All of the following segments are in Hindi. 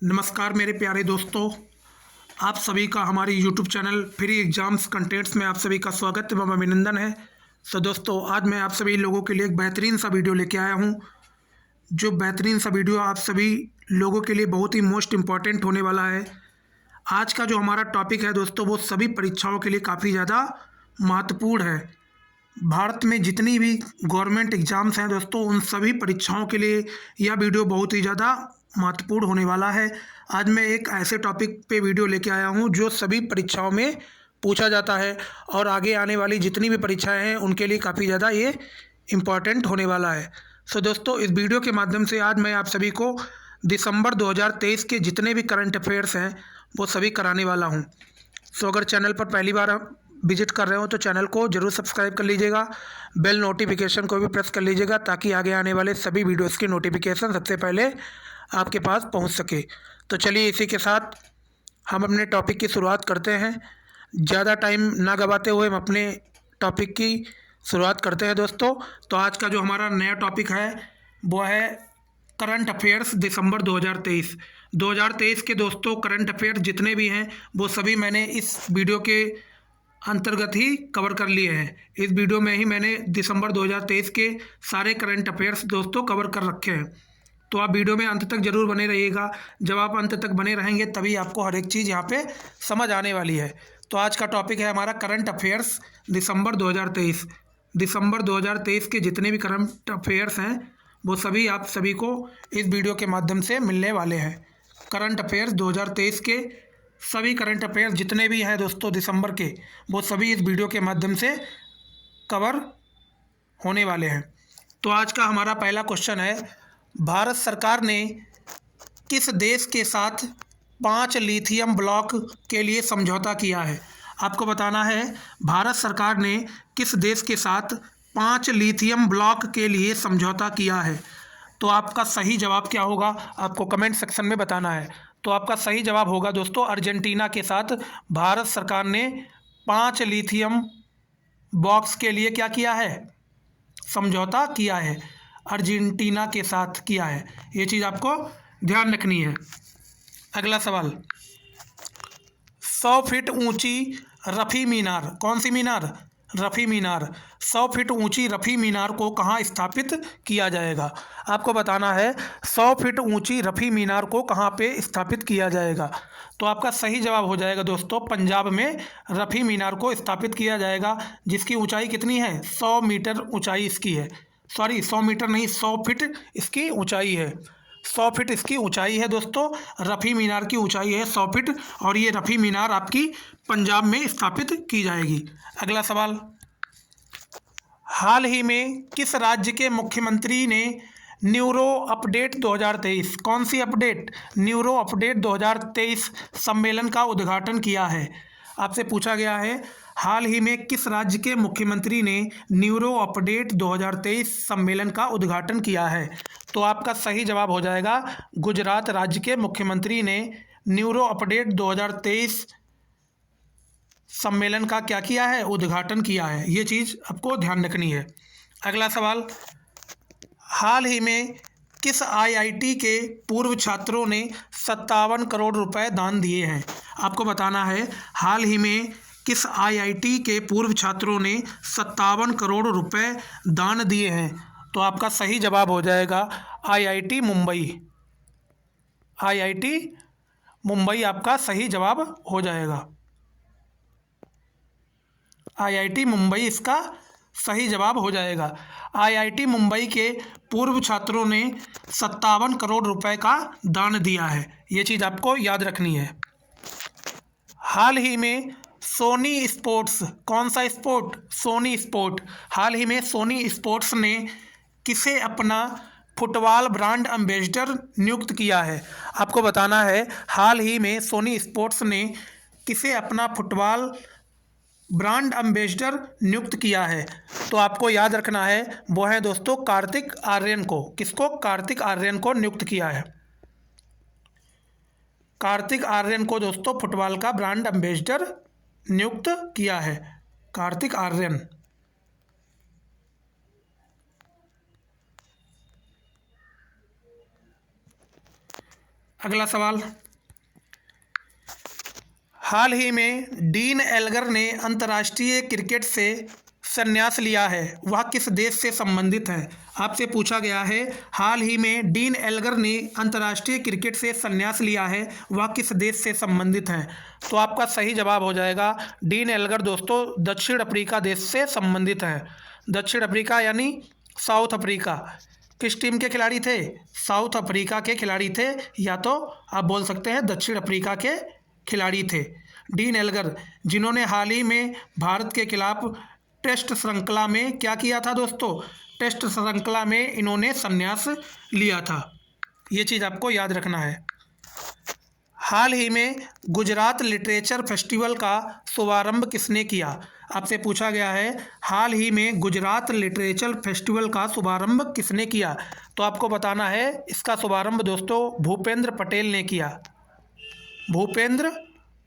नमस्कार मेरे प्यारे दोस्तों, आप सभी का हमारे YouTube channel free exams contents में आप सभी का स्वागत एवं अभिनंदन है। दोस्तों, आज मैं आप सभी लोगों के लिए एक बेहतरीन सा वीडियो लेके आया हूँ। जो बेहतरीन सा वीडियो आप सभी लोगों के लिए बहुत ही मोस्ट इम्पॉर्टेंट होने वाला है। आज का जो हमारा टॉपिक है दोस्तों, वो सभी परीक्षाओं के लिए काफ़ी ज़्यादा महत्वपूर्ण है। भारत में जितनी भी गवर्नमेंट एग्ज़ाम्स हैं दोस्तों, उन सभी परीक्षाओं के लिए यह वीडियो बहुत ही ज़्यादा महत्वपूर्ण होने वाला है। आज मैं एक ऐसे टॉपिक पे वीडियो लेके आया हूँ जो सभी परीक्षाओं में पूछा जाता है और आगे आने वाली जितनी भी परीक्षाएं हैं उनके लिए काफ़ी ज़्यादा ये इम्पॉर्टेंट होने वाला है। दोस्तों, इस वीडियो के माध्यम से आज मैं आप सभी को दिसंबर 2023 के जितने भी करंट अफेयर्स हैं वो सभी कराने वाला हूँ। अगर चैनल पर पहली बार विजिट कर रहे हो तो चैनल को जरूर सब्सक्राइब कर लीजिएगा, बेल नोटिफिकेशन को भी प्रेस कर लीजिएगा ताकि आगे आने वाले सभी वीडियोस की नोटिफिकेशन सबसे पहले आपके पास पहुंच सके। तो चलिए इसी के साथ हम अपने टॉपिक की शुरुआत करते हैं। ज़्यादा टाइम ना गवाते हुए हम अपने टॉपिक की शुरुआत करते हैं दोस्तों। तो आज का जो हमारा नया टॉपिक है वो है करंट अफेयर्स दिसंबर 2023। 2023 के दोस्तों करंट अफेयर्स जितने भी हैं वो सभी मैंने इस वीडियो के अंतर्गत ही कवर कर लिए हैं। इस वीडियो में ही मैंने दिसंबर 2023 के सारे करंट अफेयर्स दोस्तों कवर कर रखे हैं। तो आप वीडियो में अंत तक ज़रूर बने रहिएगा। जब आप अंत तक बने रहेंगे तभी आपको हर एक चीज़ यहाँ पे समझ आने वाली है। तो आज का टॉपिक है हमारा करंट अफेयर्स दिसंबर 2023। दिसंबर 2023 के जितने भी करंट अफेयर्स हैं वो सभी आप सभी को इस वीडियो के माध्यम से मिलने वाले हैं। करंट अफेयर्स 2023 के सभी करंट अफेयर्स जितने भी हैं दोस्तों दिसंबर के, वो सभी इस वीडियो के माध्यम से कवर होने वाले हैं। तो आज का हमारा पहला क्वेश्चन है, भारत सरकार ने किस देश के साथ 5 लिथियम ब्लॉक के लिए समझौता किया है? आपको बताना है भारत सरकार ने किस देश के साथ 5 लिथियम ब्लॉक के लिए समझौता किया है। तो आपका सही जवाब क्या होगा आपको कमेंट सेक्शन में बताना है। तो आपका सही जवाब होगा दोस्तों, अर्जेंटीना के साथ भारत सरकार ने 5 लिथियम बॉक्स के लिए क्या किया है? समझौता किया है। अर्जेंटीना के साथ किया है, ये चीज़ आपको ध्यान रखनी है। अगला सवाल, 100 फीट ऊंची रफ़ी मीनार, कौन सी मीनार? रफ़ी मीनार। 100 फीट ऊंची रफ़ी मीनार को कहाँ स्थापित किया जाएगा? आपको बताना है 100 फीट ऊंची रफ़ी मीनार को कहाँ पे स्थापित किया जाएगा। तो आपका सही जवाब हो जाएगा दोस्तों, पंजाब में रफ़ी मीनार को स्थापित किया जाएगा, जिसकी ऊंचाई कितनी है? 100 मीटर ऊंचाई इसकी है। सॉरी, 100 मीटर नहीं, 100 फीट इसकी ऊंचाई है। 100 फीट इसकी ऊंचाई है दोस्तों। रफ़ी मीनार की ऊंचाई है 100 फीट और ये रफ़ी मीनार आपकी पंजाब में स्थापित की जाएगी। अगला सवाल, हाल ही में किस राज्य के मुख्यमंत्री ने न्यूरो अपडेट 2023, कौन सी अपडेट? न्यूरो अपडेट 2023 सम्मेलन का उद्घाटन किया है? आपसे पूछा गया है हाल ही में किस राज्य के मुख्यमंत्री ने न्यूरो अपडेट 2023 सम्मेलन का उद्घाटन किया है? तो आपका सही जवाब हो जाएगा, गुजरात राज्य के मुख्यमंत्री ने न्यूरो अपडेट 2023 सम्मेलन का क्या किया है? उद्घाटन किया है। ये चीज़ आपको ध्यान रखनी है। अगला सवाल, हाल ही में किस आईआईटी के पूर्व छात्रों ने 57 करोड़ रुपए दान दिए हैं? आपको बताना है हाल ही में किस आईआईटी के पूर्व छात्रों ने 57 करोड़ रुपए दान दिए हैं? तो आपका सही जवाब हो जाएगा आईआईटी मुंबई। आईआईटी मुंबई आपका सही जवाब हो जाएगा। आईआईटी मुंबई इसका सही जवाब हो जाएगा। आईआईटी मुंबई के पूर्व छात्रों ने 57 करोड़ रुपए का दान दिया है, ये चीज़ आपको याद रखनी है। हाल ही में सोनी स्पोर्ट्स, कौन सा स्पोर्ट? सोनी स्पोर्ट। हाल ही में सोनी स्पोर्ट्स ने किसे अपना फुटबॉल ब्रांड एम्बेसडर नियुक्त किया है? आपको बताना है हाल ही में सोनी स्पोर्ट्स ने किसे अपना फुटबॉल ब्रांड एम्बेसडर नियुक्त किया है? तो आपको याद रखना है वो है दोस्तों कार्तिक आर्यन को। किसको? कार्तिक आर्यन को नियुक्त किया है। कार्तिक आर्यन को दोस्तों फुटबॉल का ब्रांड एम्बेसडर नियुक्त किया है, कार्तिक आर्यन। अगला सवाल, हाल ही में डीन एल्गर ने अंतर्राष्ट्रीय क्रिकेट से संन्यास लिया है, वह किस देश से संबंधित है? आपसे पूछा गया है, हाल ही में डीन एल्गर ने अंतर्राष्ट्रीय क्रिकेट से संन्यास लिया है, वह किस देश से संबंधित है? तो आपका सही जवाब हो जाएगा डीन एल्गर दोस्तों दक्षिण अफ्रीका देश से संबंधित है। दक्षिण अफ्रीका यानी साउथ अफ्रीका। किस टीम के खिलाड़ी थे? साउथ अफ्रीका के खिलाड़ी थे, या तो आप बोल सकते हैं दक्षिण अफ्रीका के खिलाड़ी थे डीन एल्गर, जिन्होंने हाल ही में भारत के खिलाफ टेस्ट श्रृंखला में क्या किया था दोस्तों? टेस्ट श्रृंखला में इन्होंने संन्यास लिया था। ये चीज़ आपको याद रखना है। हाल ही में गुजरात लिटरेचर फेस्टिवल का शुभारंभ किसने किया? आपसे पूछा गया है, हाल ही में गुजरात लिटरेचर फेस्टिवल का शुभारंभ किसने किया? तो आपको बताना है, इसका शुभारंभ दोस्तों भूपेंद्र पटेल ने किया। भूपेंद्र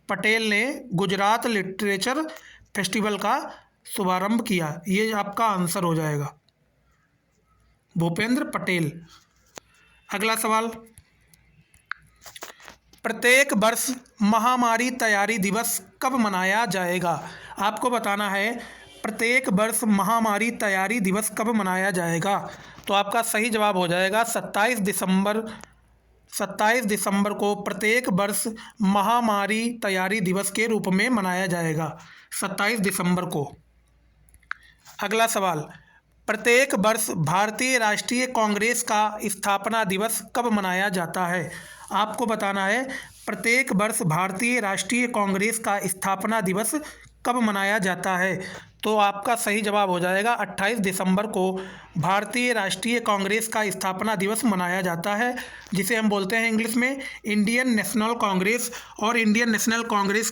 पटेल ने गुजरात लिटरेचर फेस्टिवल का शुभारंभ किया। ये आपका आंसर हो जाएगा, भूपेंद्र पटेल। अगला सवाल, प्रत्येक वर्ष महामारी तैयारी दिवस कब मनाया जाएगा? आपको बताना है, प्रत्येक वर्ष महामारी तैयारी दिवस कब मनाया जाएगा? तो आपका सही जवाब हो जाएगा 27 दिसंबर को प्रत्येक वर्ष महामारी तैयारी दिवस के रूप में मनाया जाएगा, 27 दिसंबर को। अगला सवाल, प्रत्येक वर्ष भारतीय राष्ट्रीय कांग्रेस का स्थापना दिवस कब मनाया जाता है? आपको बताना है, प्रत्येक वर्ष भारतीय राष्ट्रीय कांग्रेस का स्थापना दिवस कब मनाया जाता है? तो आपका सही जवाब हो जाएगा 28 दिसंबर को भारतीय राष्ट्रीय कांग्रेस का स्थापना दिवस मनाया जाता है, जिसे हम बोलते हैं इंग्लिश में इंडियन नेशनल कांग्रेस। और इंडियन नेशनल कांग्रेस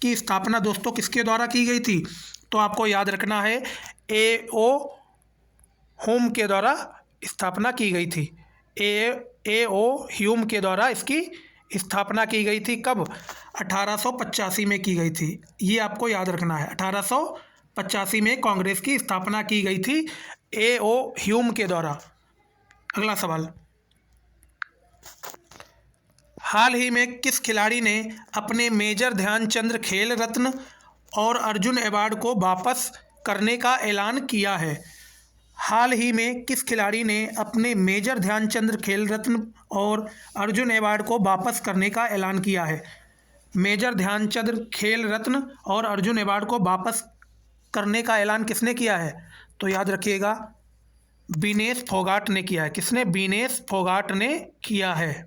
की स्थापना दोस्तों किसके द्वारा की गई थी? तो आपको याद रखना है, A.O. ह्यूम के द्वारा स्थापना की गई थी। A.O. ह्यूम के द्वारा इसकी स्थापना की गई थी। कब? 1885 में की गई थी। ये आपको याद रखना है, 1885 में कांग्रेस की स्थापना की गई थी A.O. ह्यूम के द्वारा। अगला सवाल, हाल ही में किस खिलाड़ी ने अपने मेजर ध्यानचंद खेल रत्न और अर्जुन अवार्ड को वापस करने का ऐलान किया है? हाल ही में किस खिलाड़ी ने अपने मेजर ध्यानचंद खेल रत्न और अर्जुन अवार्ड को वापस करने का ऐलान किया है? मेजर ध्यानचंद खेल रत्न और अर्जुन अवार्ड को वापस करने का ऐलान किसने किया है? तो याद रखिएगा, विनेश फोगाट ने किया है। किसने? विनेश फोगाट ने किया है।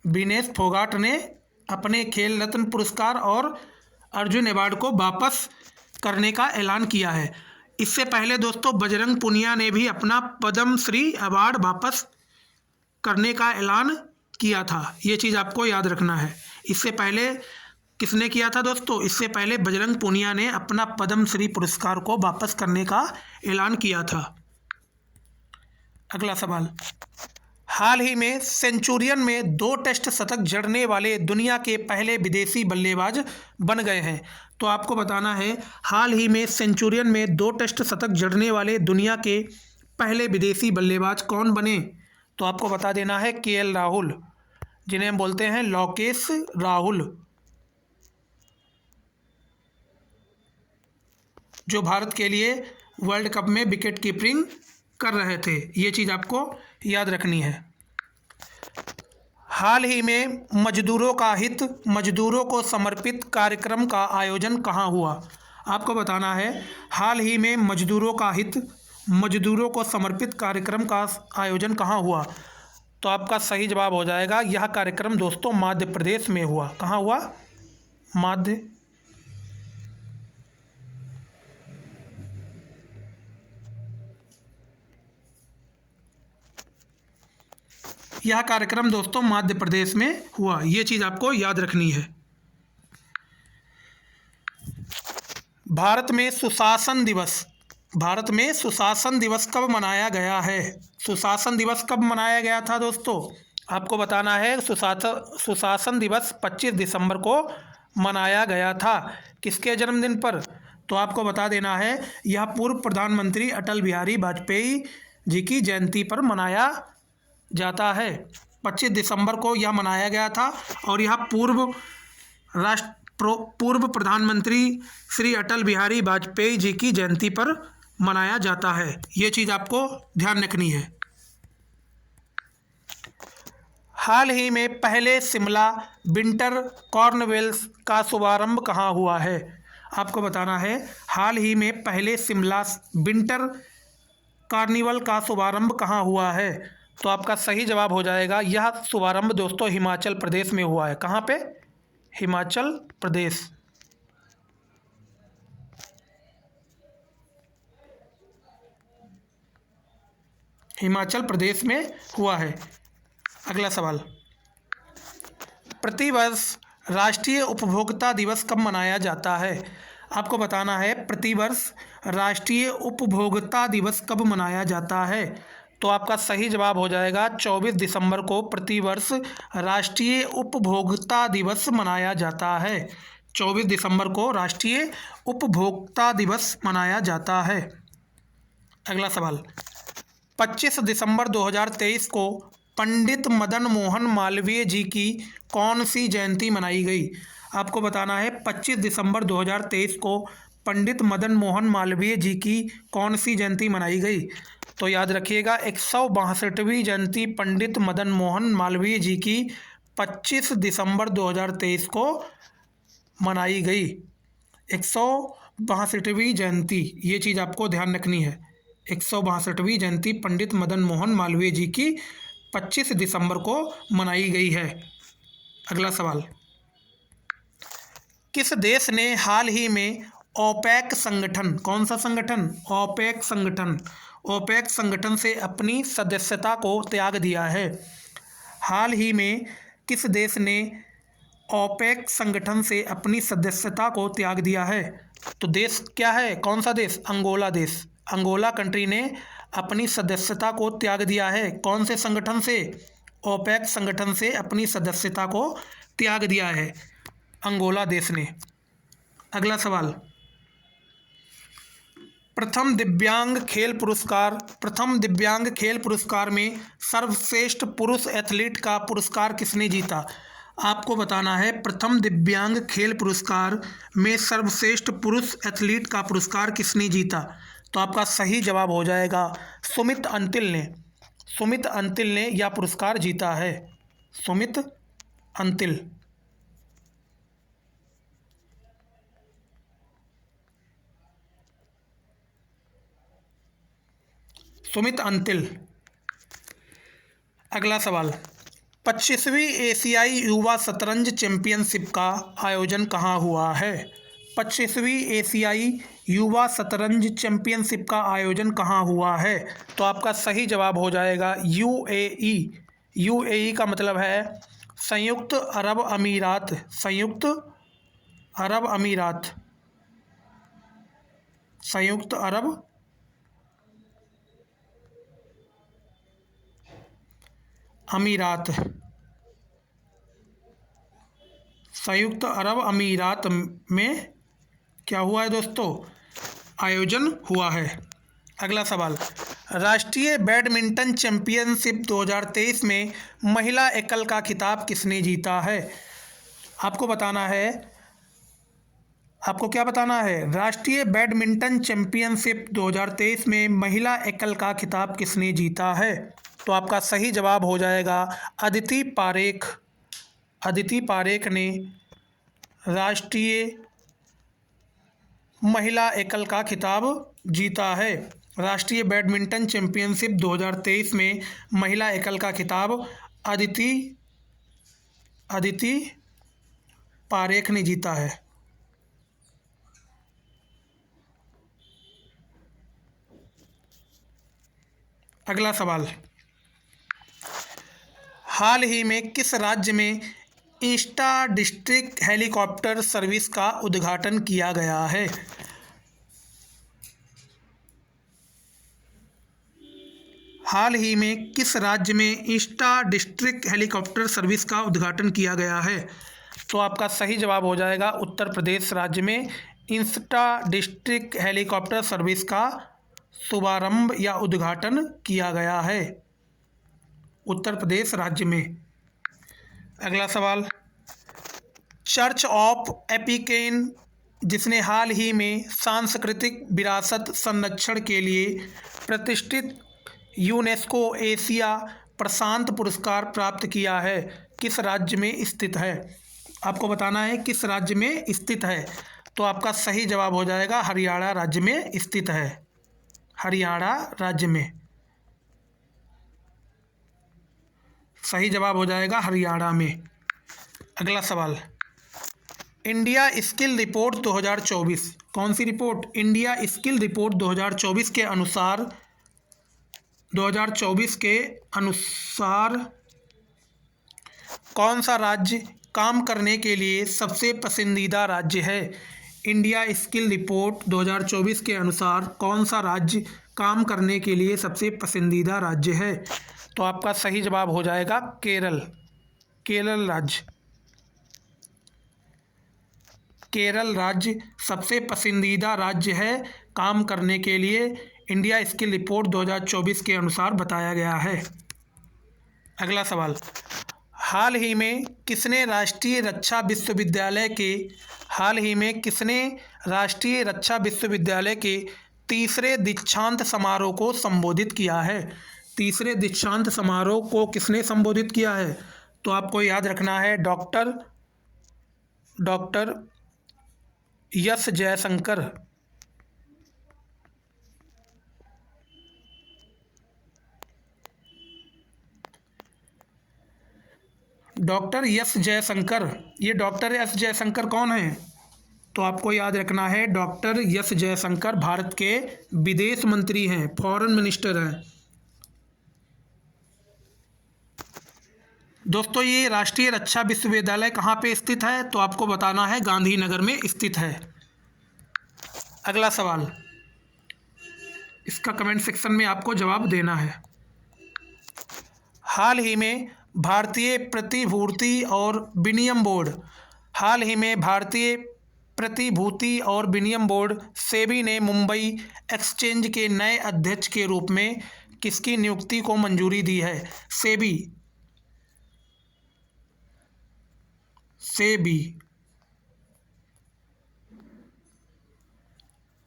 विनेश फोगाट ने अपने खेल रत्न पुरस्कार और अर्जुन अवार्ड को वापस करने का ऐलान किया है। इससे पहले दोस्तों बजरंग पुनिया ने भी अपना पद्म श्री अवार्ड वापस करने का ऐलान किया था। ये चीज़ आपको याद रखना है। इससे पहले किसने किया था दोस्तों? इससे पहले बजरंग पुनिया ने अपना पद्म श्री पुरस्कार को वापस करने का ऐलान किया था। अगला सवाल, हाल ही में सेंचुरियन में 2 टेस्ट शतक जड़ने वाले दुनिया के पहले विदेशी बल्लेबाज बन गए हैं। तो आपको बताना है, हाल ही में सेंचुरियन में 2 टेस्ट शतक जड़ने वाले दुनिया के पहले विदेशी बल्लेबाज कौन बने? तो आपको बता देना है KL राहुल, जिन्हें हम बोलते हैं लोकेश राहुल, जो भारत के लिए वर्ल्ड कप में विकेट कीपिंग कर रहे थे। ये चीज़ आपको याद रखनी है। हाल ही में मजदूरों का हित, मजदूरों को समर्पित कार्यक्रम का आयोजन कहाँ हुआ? आपको बताना है, हाल ही में मजदूरों का हित, मजदूरों को समर्पित कार्यक्रम का आयोजन कहाँ हुआ? तो आपका सही जवाब हो जाएगा, यह कार्यक्रम दोस्तों मध्य प्रदेश में हुआ। कहाँ हुआ? मध्य। यह कार्यक्रम दोस्तों मध्य प्रदेश में हुआ। ये चीज़ आपको याद रखनी है। भारत में सुशासन दिवस, भारत में सुशासन दिवस कब मनाया गया है? सुशासन दिवस कब मनाया गया था दोस्तों? आपको बताना है, सुशासन दिवस 25 दिसंबर को मनाया गया था। किसके जन्मदिन पर? तो आपको बता देना है यह पूर्व प्रधानमंत्री अटल बिहारी वाजपेयी जी की जयंती पर मनाया जाता है। 25 दिसंबर को यह मनाया गया था और यह पूर्व प्रधानमंत्री श्री अटल बिहारी वाजपेयी जी की जयंती पर मनाया जाता है। ये चीज़ आपको ध्यान रखनी है। हाल ही में पहले शिमला विंटर कार्निवल्स का शुभारंभ कहाँ हुआ है? आपको बताना है हाल ही में पहले शिमला विंटर कार्निवल का शुभारंभ कहाँ हुआ है? तो आपका सही जवाब हो जाएगा यह शुभारंभ दोस्तों हिमाचल प्रदेश में हुआ है। कहाँ पे? हिमाचल प्रदेश। हिमाचल प्रदेश में हुआ है। अगला सवाल, प्रतिवर्ष राष्ट्रीय उपभोक्ता दिवस कब मनाया जाता है? आपको बताना है प्रतिवर्ष राष्ट्रीय उपभोक्ता दिवस कब मनाया जाता है? तो आपका सही जवाब हो जाएगा 24 दिसंबर को प्रतिवर्ष राष्ट्रीय उपभोक्ता दिवस मनाया जाता है। 24 दिसंबर को राष्ट्रीय उपभोक्ता दिवस मनाया जाता है। अगला सवाल, 25 दिसंबर 2023 को पंडित मदन मोहन मालवीय जी की कौन सी जयंती मनाई गई? आपको बताना है 25 दिसंबर 2023 को पंडित मदन मोहन मालवीय जी की कौन सी जयंती मनाई गई? तो याद रखिएगा 162वीं जयंती पंडित मदन मोहन मालवीय जी की 25 दिसंबर 2023 को मनाई गई। 162वीं जयंती, ये चीज़ आपको ध्यान रखनी है। 162वीं जयंती पंडित मदन मोहन मालवीय जी की 25 दिसंबर को मनाई गई है। अगला सवाल, किस देश ने हाल ही में ओपेक संगठन, कौन सा संगठन? ओपेक संगठन, ओपेक संगठन से अपनी सदस्यता को त्याग दिया है? हाल ही में किस देश ने ओपेक संगठन से अपनी सदस्यता को त्याग दिया है? तो देश क्या है, कौन सा देश? अंगोला देश। अंगोला कंट्री ने अपनी सदस्यता को त्याग दिया है। कौन से संगठन से? ओपेक संगठन से अपनी सदस्यता को त्याग दिया है अंगोला देश ने। अगला सवाल, प्रथम दिव्यांग खेल पुरस्कार में सर्वश्रेष्ठ पुरुष एथलीट का पुरस्कार किसने जीता? आपको बताना है प्रथम दिव्यांग खेल पुरस्कार में सर्वश्रेष्ठ पुरुष एथलीट का पुरस्कार किसने जीता? तो आपका सही जवाब हो जाएगा सुमित अंतिल ने। सुमित अंतिल ने यह पुरस्कार जीता है। सुमित अंतिल। सुमित अंतिल। अगला सवाल, 25वीं एशियाई युवा शतरंज चैंपियनशिप का आयोजन कहाँ हुआ है? 25वीं एशियाई युवा शतरंज चैंपियनशिप का आयोजन कहाँ हुआ है? तो आपका सही जवाब हो जाएगा यूएई। यूएई का मतलब है संयुक्त अरब अमीरात। संयुक्त अरब अमीरात। संयुक्त अरब अमीरात। संयुक्त अरब अमीरात में क्या हुआ है दोस्तों? आयोजन हुआ है। अगला सवाल, राष्ट्रीय बैडमिंटन चैंपियनशिप 2023 में महिला एकल का खिताब किसने जीता है? आपको बताना है, आपको क्या बताना है? राष्ट्रीय बैडमिंटन चैंपियनशिप 2023 में महिला एकल का खिताब किसने जीता है? तो आपका सही जवाब हो जाएगा अदिति पारेख। अदिति पारेख ने राष्ट्रीय महिला एकल का खिताब जीता है। राष्ट्रीय बैडमिंटन चैंपियनशिप 2023 में महिला एकल का खिताब अदिति पारेख ने जीता है। अगला सवाल, हाल ही में किस राज्य में इंस्टा डिस्ट्रिक्ट हेलीकॉप्टर सर्विस का उद्घाटन किया गया है? हाल ही में किस राज्य में इंस्टा डिस्ट्रिक्ट हेलीकॉप्टर सर्विस का उद्घाटन किया गया है? तो आपका सही जवाब हो जाएगा उत्तर प्रदेश राज्य में इंस्टा डिस्ट्रिक्ट हेलीकॉप्टर सर्विस का शुभारंभ या उद्घाटन किया गया है? उत्तर प्रदेश राज्य में। अगला सवाल, चर्च ऑफ एपिकेन जिसने हाल ही में सांस्कृतिक विरासत संरक्षण के लिए प्रतिष्ठित यूनेस्को एशिया प्रशांत पुरस्कार प्राप्त किया है, किस राज्य में स्थित है? आपको बताना है किस राज्य में स्थित है। तो आपका सही जवाब हो जाएगा हरियाणा राज्य में स्थित है। हरियाणा राज्य में सही जवाब हो जाएगा हरियाणा में। अगला सवाल, इंडिया स्किल रिपोर्ट 2024, कौन सी रिपोर्ट? इंडिया स्किल रिपोर्ट 2024 के अनुसार 2024 के अनुसार कौन सा राज्य काम करने के लिए सबसे पसंदीदा राज्य है? इंडिया स्किल रिपोर्ट 2024 के अनुसार कौन सा राज्य काम करने के लिए सबसे पसंदीदा राज्य है? तो आपका सही जवाब हो जाएगा केरल। केरल राज्य। केरल राज्य सबसे पसंदीदा राज्य है काम करने के लिए, इंडिया स्किल रिपोर्ट 2024 के अनुसार बताया गया है। अगला सवाल, हाल ही में किसने राष्ट्रीय रक्षा विश्वविद्यालय के तीसरे दीक्षांत समारोह को संबोधित किया है? तीसरे दीक्षांत समारोह को किसने संबोधित किया है? तो आपको याद रखना है doctor S Jaishankar. Doctor S Jaishankar. ये डॉक्टर एस जयशंकर कौन है? तो आपको याद रखना है डॉक्टर एस जयशंकर भारत के विदेश मंत्री हैं, फॉरेन मिनिस्टर हैं। दोस्तों, ये राष्ट्रीय रक्षा विश्वविद्यालय कहाँ पे स्थित है? तो आपको बताना है गांधीनगर में स्थित है। अगला सवाल, इसका कमेंट सेक्शन में आपको जवाब देना है। हाल ही में भारतीय प्रतिभूति और विनिमय बोर्ड सेबी ने मुंबई एक्सचेंज के नए अध्यक्ष के रूप में किसकी नियुक्ति को मंजूरी दी है? सेबी।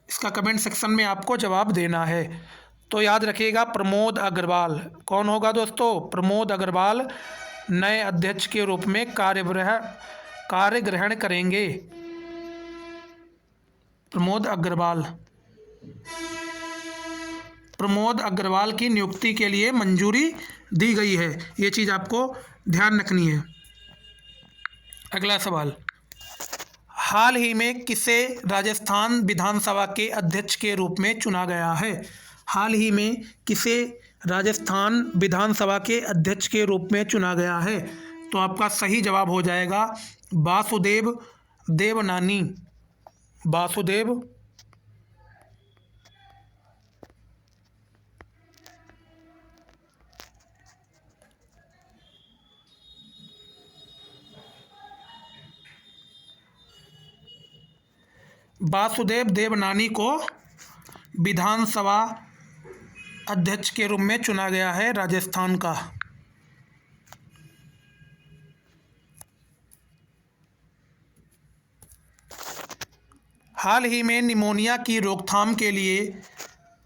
इसका कमेंट सेक्शन में आपको जवाब देना है। तो याद रखिएगा प्रमोद अग्रवाल। कौन होगा दोस्तों? प्रमोद अग्रवाल नए अध्यक्ष के रूप में कार्य ग्रहण करेंगे। प्रमोद अग्रवाल की नियुक्ति के लिए मंजूरी दी गई है, ये चीज़ आपको ध्यान रखनी है। अगला सवाल, हाल ही में किसे राजस्थान विधानसभा के अध्यक्ष के रूप में चुना गया है? हाल ही में किसे राजस्थान विधानसभा के अध्यक्ष के रूप में चुना गया है? तो आपका सही जवाब हो जाएगा वासुदेव देवनानी। वासुदेव देवनानी को विधानसभा अध्यक्ष के रूप में चुना गया है राजस्थान का। हाल ही में निमोनिया की रोकथाम के लिए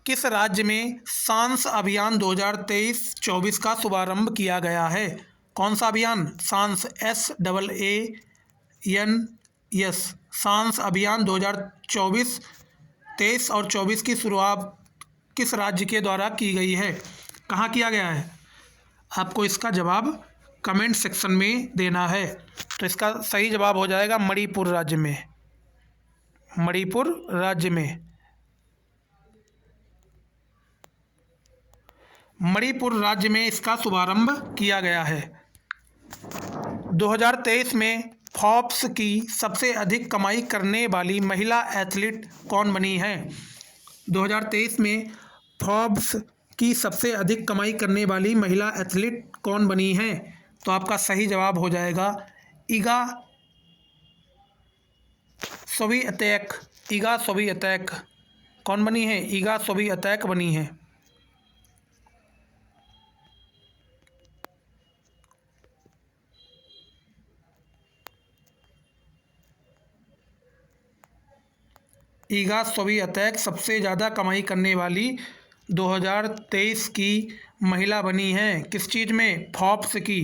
किस राज्य में सांस अभियान 2023-24 का शुभारंभ किया गया है? कौन सा अभियान? सांस, SAANS। सांस अभियान 2023 और 24 की शुरुआत किस राज्य के द्वारा की गई है? कहाँ किया गया है? आपको इसका जवाब कमेंट सेक्शन में देना है। तो इसका सही जवाब हो जाएगा मणिपुर राज्य में। मणिपुर राज्य में। मणिपुर राज्य में इसका शुभारंभ किया गया है। 2023 में फोर्ब्स की सबसे अधिक कमाई करने वाली महिला एथलीट कौन बनी है? 2023 में फोर्ब्स की सबसे अधिक कमाई करने वाली महिला एथलीट कौन बनी है? तो आपका सही जवाब हो जाएगा इगा स्विअतेक। ईगा स्विअतेक कौन बनी है? ईगा स्विअतेक बनी है। ईगा स्विअतेक सबसे ज़्यादा कमाई करने वाली 2023 की महिला बनी है। किस चीज़ में? फोर्ब्स की।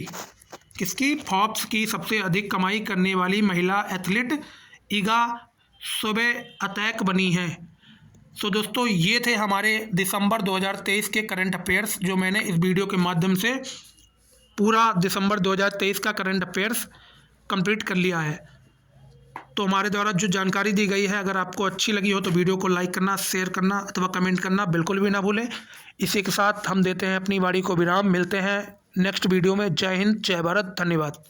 किसकी? फोर्ब्स की सबसे अधिक कमाई करने वाली महिला एथलीट ईगा स्विअतेक बनी है। सो दोस्तों, ये थे हमारे दिसंबर 2023 के करंट अफेयर्स, जो मैंने इस वीडियो के माध्यम से पूरा दिसंबर 2023 का करंट अफेयर्स कंप्लीट कर लिया है। तो हमारे द्वारा जो जानकारी दी गई है, अगर आपको अच्छी लगी हो तो वीडियो को लाइक करना, शेयर करना अथवा कमेंट करना बिल्कुल भी ना भूलें। इसी के साथ हम देते हैं अपनी वाणी को विराम। मिलते हैं नेक्स्ट वीडियो में। जय हिंद, जय भारत, धन्यवाद।